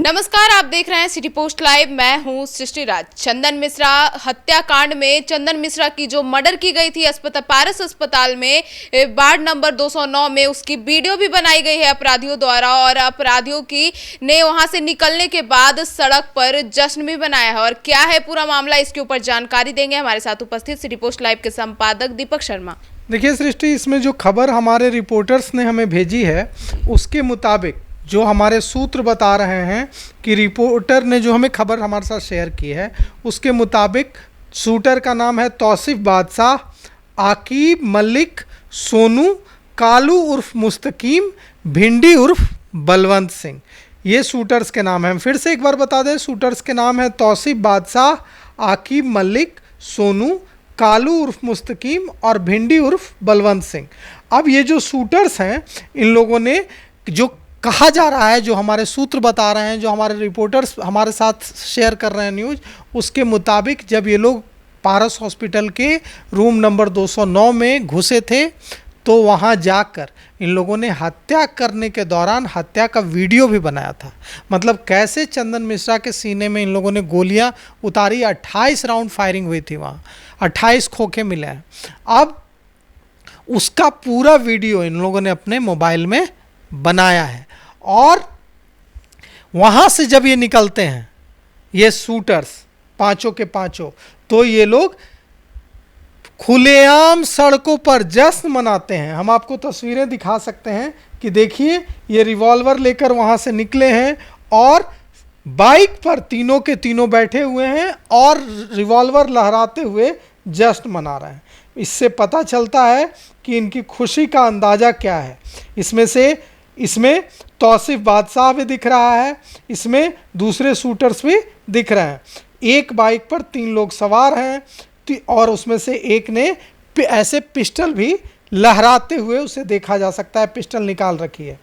नमस्कार, आप देख रहे हैं सिटी पोस्ट लाइव। मैं हूं सृष्टि राज। चंदन मिश्रा हत्याकांड में चंदन मिश्रा की जो मर्डर की गई थी पारस अस्पताल में वार्ड नंबर 209 में, उसकी वीडियो भी बनाई गई है अपराधियों द्वारा, और अपराधियों की ने वहां से निकलने के बाद सड़क पर जश्न भी बनाया है। और क्या है पूरा मामला, इसके ऊपर जानकारी देंगे हमारे साथ उपस्थित सिटी पोस्ट लाइव के संपादक दीपक शर्मा। देखिए सृष्टि, इसमें जो खबर हमारे रिपोर्टर्स ने हमें भेजी है उसके मुताबिक जो हमारे सूत्र बता रहे हैं कि रिपोर्टर ने जो हमें खबर हमारे साथ शेयर की है उसके मुताबिक शूटर का नाम है तौसीफ बादशाह, आकीब मलिक, सोनू, कालू उर्फ मुस्तकीम, भिंडी उर्फ बलवंत सिंह। ये शूटर्स के नाम हैं। फिर से एक बार बता दें, शूटर्स के नाम है तौसीफ बादशाह, आकीब मलिक, सोनू, कालू उर्फ मुस्तकीम और भिंडी उर्फ बलवंत सिंह। अब ये जो शूटर्स हैं, इन लोगों ने जो कहा जा रहा है, जो हमारे सूत्र बता रहे हैं, जो हमारे रिपोर्टर्स हमारे साथ शेयर कर रहे हैं न्यूज़, उसके मुताबिक जब ये लोग पारस हॉस्पिटल के रूम नंबर 209 में घुसे थे तो वहाँ जाकर इन लोगों ने हत्या करने के दौरान हत्या का वीडियो भी बनाया था। मतलब कैसे चंदन मिश्रा के सीने में इन लोगों ने गोलियां उतारी। 28 राउंड फायरिंग हुई थी वहाँ, 28 खोखे मिले हैं। अब उसका पूरा वीडियो इन लोगों ने अपने मोबाइल में बनाया है। और वहाँ से जब ये निकलते हैं, ये शूटर्स पांचों के पांचों, तो ये लोग खुलेआम सड़कों पर जश्न मनाते हैं। हम आपको तस्वीरें दिखा सकते हैं कि देखिए, ये रिवॉल्वर लेकर वहाँ से निकले हैं और बाइक पर तीनों के तीनों बैठे हुए हैं और रिवॉल्वर लहराते हुए जश्न मना रहे हैं। इससे पता चलता है कि इनकी खुशी का अंदाज़ा क्या है। इसमें तौसीफ बादशाह भी दिख रहा है, इसमें दूसरे शूटर्स भी दिख रहे हैं। एक बाइक पर 3 लोग सवार हैं और उसमें से एक ने ऐसे पिस्टल भी लहराते हुए उसे देखा जा सकता है, पिस्टल निकाल रखी है।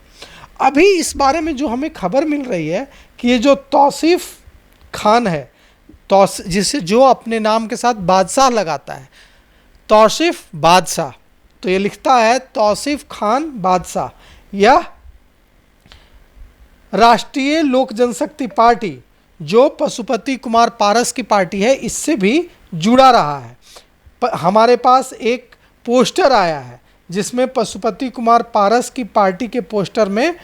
अभी इस बारे में जो हमें खबर मिल रही है कि ये जो तौसीफ खान है, जिसे जो अपने नाम के साथ बादशाह लगाता है, तौसीफ बादशाह, तो ये लिखता है तौसीफ खान बादशाह, यह राष्ट्रीय लोक जनशक्ति पार्टी जो पशुपति कुमार पारस की पार्टी है, इससे भी जुड़ा रहा है। हमारे पास एक पोस्टर आया है जिसमें पशुपति कुमार पारस की पार्टी के पोस्टर में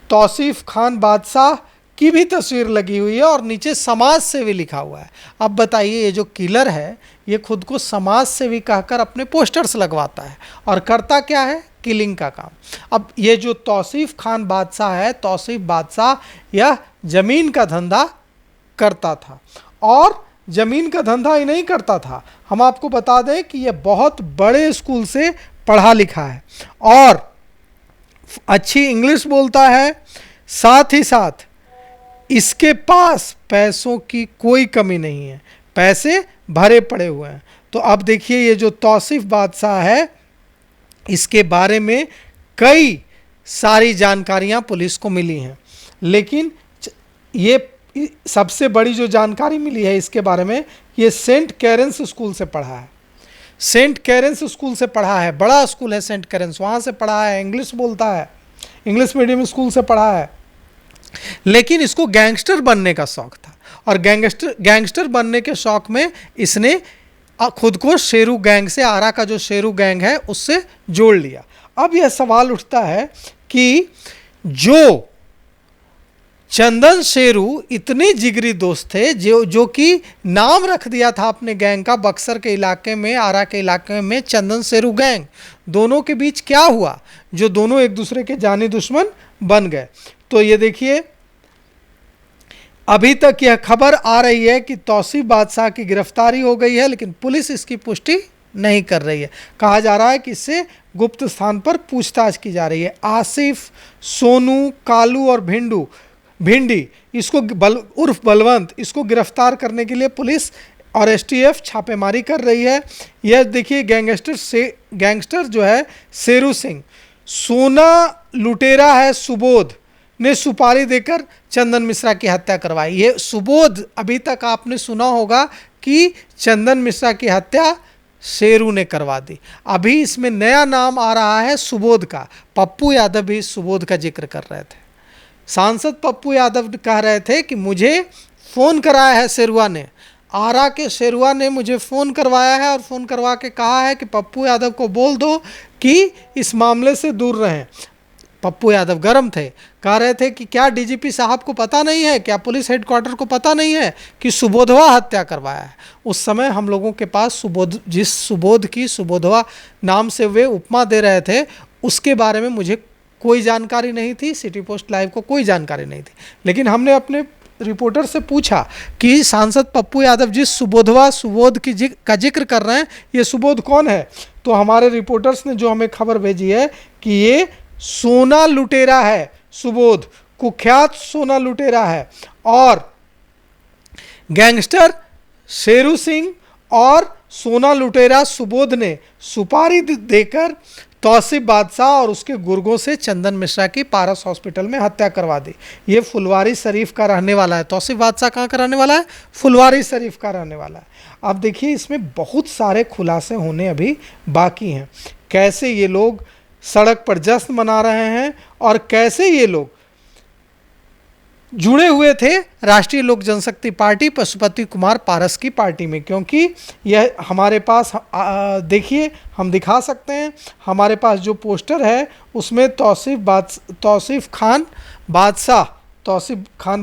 तौसीफ खान बादशाह की भी तस्वीर लगी हुई है और नीचे समाज सेवी लिखा हुआ है। अब बताइए, ये जो किलर है ये खुद को समाज सेवी कहकर अपने पोस्टर्स लगवाता है और करता क्या है? किलिंग का काम। अब ये जो तौसीफ खान बादशाह है, तौसीफ बादशाह, यह ज़मीन का धंधा करता था। और ज़मीन का धंधा ही नहीं करता था, हम आपको बता दें कि यह बहुत बड़े स्कूल से पढ़ा लिखा है और अच्छी इंग्लिश बोलता है। साथ ही साथ इसके पास पैसों की कोई कमी नहीं है, पैसे भरे पड़े हुए हैं। तो अब देखिए, ये जो तौसीफ बादशाह है, इसके बारे में कई सारी जानकारियां पुलिस को मिली हैं, लेकिन ये सबसे बड़ी जो जानकारी मिली है इसके बारे में, ये सेंट कैरेंस स्कूल से पढ़ा है। सेंट कैरेंस स्कूल से पढ़ा है, बड़ा स्कूल है सेंट कैरेंस, वहाँ से पढ़ा है, इंग्लिश बोलता है, इंग्लिश मीडियम स्कूल से पढ़ा है। लेकिन इसको गैंगस्टर बनने का शौक था और गैंगस्टर बनने के शौक में इसने खुद को शेरू गैंग से, आरा का जो शेरू गैंग है उससे जोड़ लिया। अब यह सवाल उठता है कि जो चंदन शेरू इतने जिगरी दोस्त थे, जो कि नाम रख दिया था अपने गैंग का, बक्सर के इलाके में, आरा के इलाके में चंदन शेरू गैंग, दोनों के बीच क्या हुआ जो दोनों एक दूसरे के जानी दुश्मन बन गए। तो ये देखिए, अभी तक यह खबर आ रही है कि तौसीफ बादशाह की गिरफ्तारी हो गई है, लेकिन पुलिस इसकी पुष्टि नहीं कर रही है। कहा जा रहा है कि इससे गुप्त स्थान पर पूछताछ की जा रही है। आसिफ, सोनू, कालू और भिंडी इसको उर्फ बलवंत, इसको गिरफ्तार करने के लिए पुलिस और एसटीएफ छापेमारी कर रही है। यह देखिए, गैंगस्टर जो है शेरू सिंह, सोना लुटेरा है सुबोध ने सुपारी देकर चंदन मिश्रा की हत्या करवाई। ये सुबोध, अभी तक आपने सुना होगा कि चंदन मिश्रा की हत्या शेरू ने करवा दी। अभी इसमें नया नाम आ रहा है सुबोध का। पप्पू यादव भी सुबोध का जिक्र कर रहे थे। सांसद पप्पू यादव कह रहे थे कि मुझे फ़ोन कराया है शेरवा ने, आरा के शेरवा ने मुझे फ़ोन करवाया है और फ़ोन करवा के कहा है कि पप्पू यादव को बोल दो कि इस मामले से दूर रहें। पप्पू यादव गर्म थे, कह रहे थे कि क्या डीजीपी साहब को पता नहीं है, क्या पुलिस हेडक्वार्टर को पता नहीं है कि सुबोधवा हत्या करवाया है। उस समय हम लोगों के पास जिस सुबोध की सुबोधवा नाम से वे उपमा दे रहे थे उसके बारे में मुझे कोई जानकारी नहीं थी, सिटी पोस्ट लाइव को कोई जानकारी नहीं थी। लेकिन हमने अपने रिपोर्टर से पूछा कि सांसद पप्पू यादव जिस सुबोध का जिक्र कर रहे हैं, ये सुबोध कौन है। तो हमारे रिपोर्टर्स ने जो हमें खबर भेजी है कि ये सोना लुटेरा है, सुबोध कुख्यात सोना लुटेरा है, और गैंगस्टर शेरू सिंह और सोना लुटेरा सुबोध ने सुपारी देकर तौसीफ बादशाह और उसके गुर्गों से चंदन मिश्रा की पारस हॉस्पिटल में हत्या करवा दी। ये फुलवारी शरीफ का रहने वाला है। तौसीफ बादशाह कहाँ का रहने वाला है? फुलवारी शरीफ का रहने वाला है। अब देखिए इसमें बहुत सारे खुलासे होने अभी बाकी हैं। कैसे ये लोग सड़क पर जश्न मना रहे हैं और कैसे ये लोग जुड़े हुए थे राष्ट्रीय लोक जनशक्ति पार्टी पशुपति कुमार पारस की पार्टी में, क्योंकि यह हमारे पास देखिए हम दिखा सकते हैं, हमारे पास जो पोस्टर है उसमें तौसीफ खान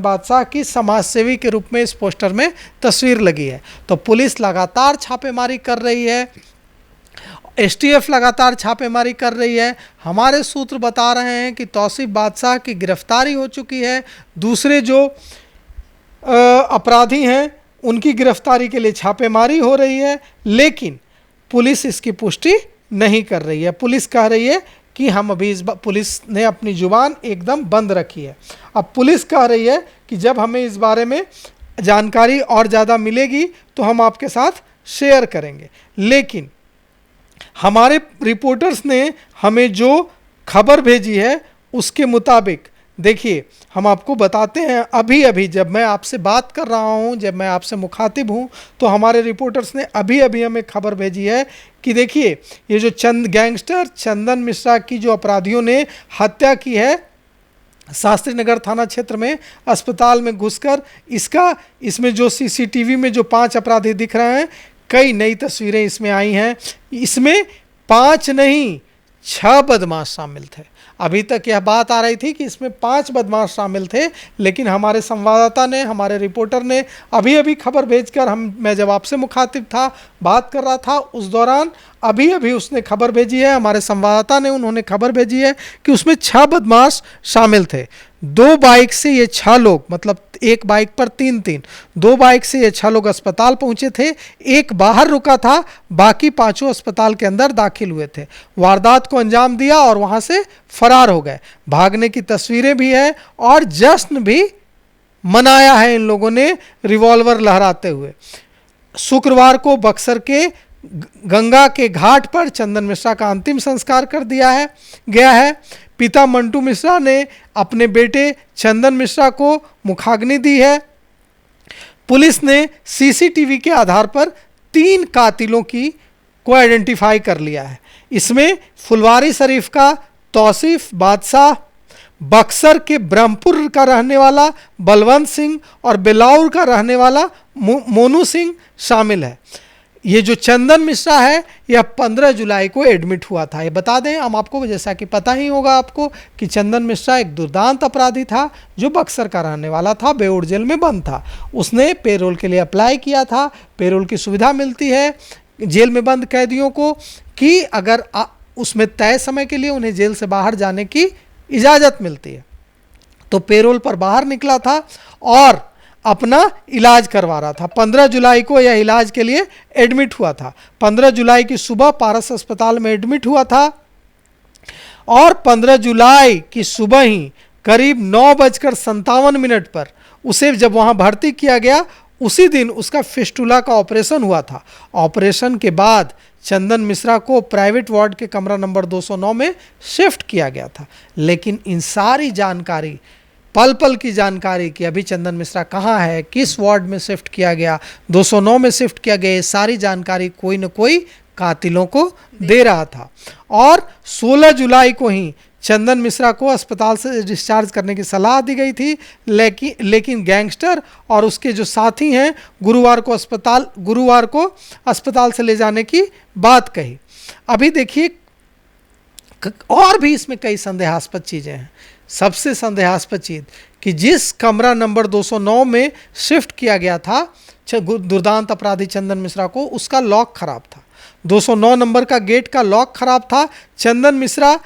बादशाह की समाज सेवी के रूप में इस पोस्टर में तस्वीर लगी है। तो पुलिस लगातार छापेमारी कर रही है, एसटीएफ लगातार छापेमारी कर रही है। हमारे सूत्र बता रहे हैं कि तौसीफ बादशाह की गिरफ्तारी हो चुकी है, दूसरे जो अपराधी हैं उनकी गिरफ्तारी के लिए छापेमारी हो रही है, लेकिन पुलिस इसकी पुष्टि नहीं कर रही है। पुलिस कह रही है कि हम अभी पुलिस ने अपनी जुबान एकदम बंद रखी है। अब पुलिस कह रही है कि जब हमें इस बारे में जानकारी और ज़्यादा मिलेगी तो हम आपके साथ शेयर करेंगे। लेकिन हमारे रिपोर्टर्स ने हमें जो खबर भेजी है उसके मुताबिक देखिए हम आपको बताते हैं, अभी जब मैं आपसे बात कर रहा हूं, जब मैं आपसे मुखातिब हूं, तो हमारे रिपोर्टर्स ने अभी हमें खबर भेजी है कि देखिए ये जो गैंगस्टर चंदन मिश्रा की जो अपराधियों ने हत्या की है शास्त्री नगर थाना क्षेत्र में अस्पताल में घुसकर, इसमें जो सीसीटीवी में जो 5 अपराधी दिख रहे हैं, कई नई तस्वीरें इसमें आई हैं। इसमें 5 नहीं 6 बदमाश शामिल थे। अभी तक यह बात आ रही थी कि इसमें 5 बदमाश शामिल थे, लेकिन हमारे संवाददाता ने, हमारे रिपोर्टर ने अभी खबर भेजकर मैं जब आपसे मुखातिब था, बात कर रहा था, उस दौरान अभी उसने खबर भेजी है, हमारे संवाददाता ने उन्होंने खबर भेजी है कि उसमें 6 बदमाश शामिल थे। 2 बाइक से ये 6 लोग, मतलब एक बाइक पर 3-3, 2 बाइक से ये 6 लोग अस्पताल पहुंचे थे। एक बाहर रुका था, बाकी 5 अस्पताल के अंदर दाखिल हुए थे। वारदात को अंजाम दिया और वहां से फरार हो गए। भागने की तस्वीरें भी है और जश्न भी मनाया है इन लोगों ने रिवॉल्वर लहराते हुए। शुक्रवार को बक्सर के गंगा के घाट पर चंदन मिश्रा का अंतिम संस्कार कर दिया गया है। पिता मंटू मिश्रा ने अपने बेटे चंदन मिश्रा को मुखाग्नि दी है। पुलिस ने सीसीटीवी के आधार पर 3 कातिलों को आइडेंटिफाई कर लिया है। इसमें फुलवारी शरीफ का तौसीफ बादशाह, बक्सर के ब्रह्मपुर का रहने वाला बलवंत सिंह और बेलाउर का रहने वाला मोनू सिंह शामिल है। ये जो चंदन मिश्रा है यह 15 जुलाई को एडमिट हुआ था। ये बता दें हम आपको, जैसा कि पता ही होगा आपको, कि चंदन मिश्रा एक दुर्दांत अपराधी था जो बक्सर का रहने वाला था, बेऊर जेल में बंद था। उसने पेरोल के लिए अप्लाई किया था। पेरोल की सुविधा मिलती है जेल में बंद कैदियों को कि अगर उसमें तय समय के लिए उन्हें जेल से बाहर जाने की इजाज़त मिलती है। तो पेरोल पर बाहर निकला था और अपना इलाज करवा रहा था। 15 जुलाई को यह इलाज के लिए एडमिट हुआ था। 15 जुलाई की सुबह पारस अस्पताल में एडमिट हुआ था और 15 जुलाई की सुबह ही करीब 9:57 पर उसे जब वहां भर्ती किया गया, उसी दिन उसका फिस्टुला का ऑपरेशन हुआ था। ऑपरेशन के बाद चंदन मिश्रा को प्राइवेट वार्ड के कमरा नंबर 209 में शिफ्ट किया गया था। लेकिन इन सारी जानकारी, पल पल की जानकारी कि अभी चंदन मिश्रा कहाँ है, किस वार्ड में शिफ्ट किया गया, 209 में शिफ्ट किया गया, ये सारी जानकारी कोई न कोई कातिलों को दे रहा था। और 16 जुलाई को ही चंदन मिश्रा को अस्पताल से डिस्चार्ज करने की सलाह दी गई थी, लेकिन गैंगस्टर और उसके जो साथी हैं गुरुवार को अस्पताल से ले जाने की बात कही। अभी देखिए और भी इसमें कई संदेहास्पद चीज़ें हैं। सबसे संदेहास्पद चीज़ कि जिस कमरा नंबर 209 में शिफ्ट किया गया था दुर्दांत अपराधी चंदन मिश्रा को, उसका लॉक खराब था। 209 नंबर का गेट का लॉक खराब था। चंदन मिश्रा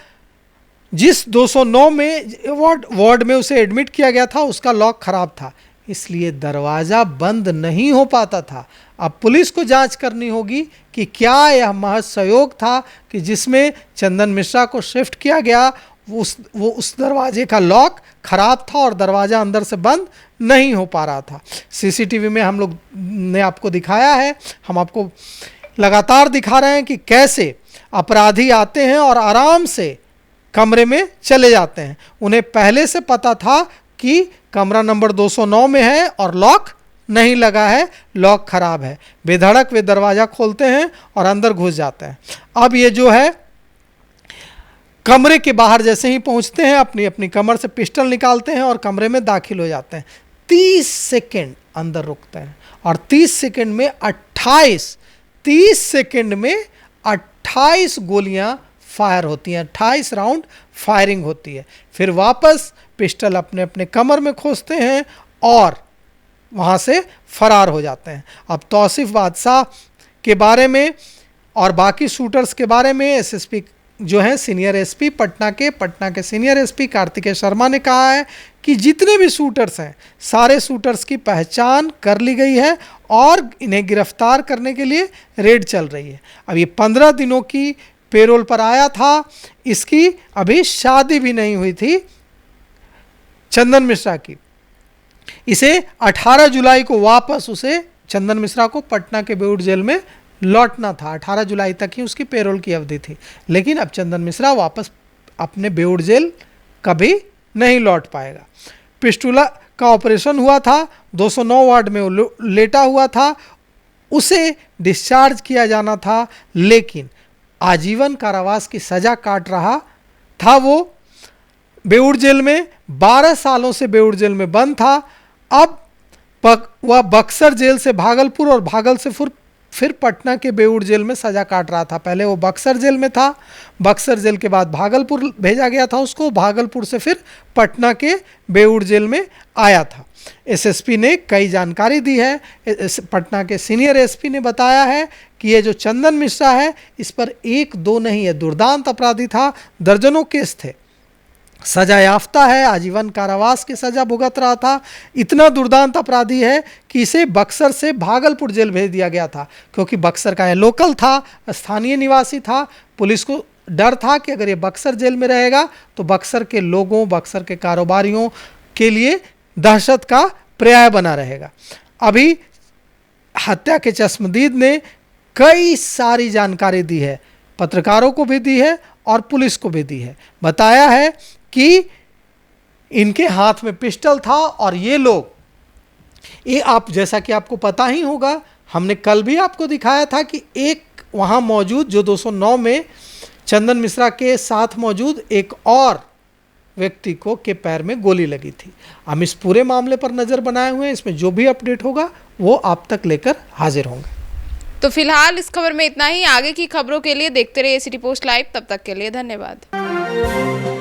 जिस 209 में वार्ड में उसे एडमिट किया गया था उसका लॉक खराब था, इसलिए दरवाज़ा बंद नहीं हो पाता था। अब पुलिस को जांच करनी होगी कि क्या यह महज सहयोग था कि जिसमें चंदन मिश्रा को शिफ्ट किया गया वो उस दरवाजे का लॉक खराब था और दरवाज़ा अंदर से बंद नहीं हो पा रहा था। सीसीटीवी में हम लोग ने आपको दिखाया है, हम आपको लगातार दिखा रहे हैं कि कैसे अपराधी आते हैं और आराम से कमरे में चले जाते हैं। उन्हें पहले से पता था कि कमरा नंबर 209 में है और लॉक नहीं लगा है, लॉक खराब है। बेधड़क वे दरवाज़ा खोलते हैं और अंदर घुस जाते हैं। अब ये जो है कमरे के बाहर जैसे ही पहुंचते हैं अपनी अपनी कमर से पिस्टल निकालते हैं और कमरे में दाखिल हो जाते हैं। 30 सेकंड अंदर रुकते हैं और 30 सेकंड में 28 गोलियां फायर होती हैं, 28 राउंड फायरिंग होती है। फिर वापस पिस्टल अपने अपने कमर में खोसते हैं और वहाँ से फरार हो जाते हैं। अब तौसीफ बादशाह के बारे में और बाकी शूटर्स के बारे में एसएसपी जो है सीनियर एसपी पटना के सीनियर एसपी कार्तिकेय शर्मा ने कहा है कि जितने भी शूटर्स हैं सारे शूटर्स की पहचान कर ली गई है और इन्हें गिरफ्तार करने के लिए रेड चल रही है। अब ये 15 दिनों की पेरोल पर आया था, इसकी अभी शादी भी नहीं हुई थी चंदन मिश्रा की। इसे 18 जुलाई को वापस उसे चंदन मिश्रा को पटना के बेऊर जेल में लौटना था। 18 जुलाई तक ही उसकी पेरोल की अवधि थी, लेकिन अब चंदन मिश्रा वापस अपने बेऊर जेल कभी नहीं लौट पाएगा। पिस्टूला का ऑपरेशन हुआ था, 209 वार्ड में वो लेटा हुआ था, उसे डिस्चार्ज किया जाना था, लेकिन आजीवन कारावास की सज़ा काट रहा था। वो बेऊर जेल में 12 सालों से बेऊर जेल में बंद था। अब वह बक्सर जेल से भागलपुर और भागलपुर से फिर पटना के बेऊर जेल में सज़ा काट रहा था। पहले वो बक्सर जेल में था, बक्सर जेल के बाद भागलपुर भेजा गया था उसको, भागलपुर से फिर पटना के बेऊर जेल में आया था। एसएसपी ने कई जानकारी दी है। पटना के सीनियर एसपी ने बताया है कि ये जो चंदन मिश्रा है इस पर 1-2 नहीं है, दुर्दांत अपराधी था, दर्जनों केस थे, सजा याफ्ता है, आजीवन कारावास की सजा भुगत रहा था। इतना दुर्दांत अपराधी है कि इसे बक्सर से भागलपुर जेल भेज दिया गया था, क्योंकि बक्सर का यह लोकल था, स्थानीय निवासी था। पुलिस को डर था कि अगर ये बक्सर जेल में रहेगा तो बक्सर के लोगों, बक्सर के कारोबारियों के लिए दहशत का पर्याय बना रहेगा। अभी हत्या के चश्मदीद ने कई सारी जानकारी दी है, पत्रकारों को भी दी है और पुलिस को भी दी है। बताया है कि इनके हाथ में पिस्टल था और ये लोग, ये आप जैसा कि आपको पता ही होगा, हमने कल भी आपको दिखाया था कि एक वहाँ मौजूद जो 209 में चंदन मिश्रा के साथ मौजूद एक और व्यक्ति को के पैर में गोली लगी थी। हम इस पूरे मामले पर नज़र बनाए हुए हैं, इसमें जो भी अपडेट होगा वो आप तक लेकर हाजिर होंगे। तो फिलहाल इस खबर में इतना ही। आगे की खबरों के लिए देखते रहिए सिटी पोस्ट लाइव। तब तक के लिए धन्यवाद।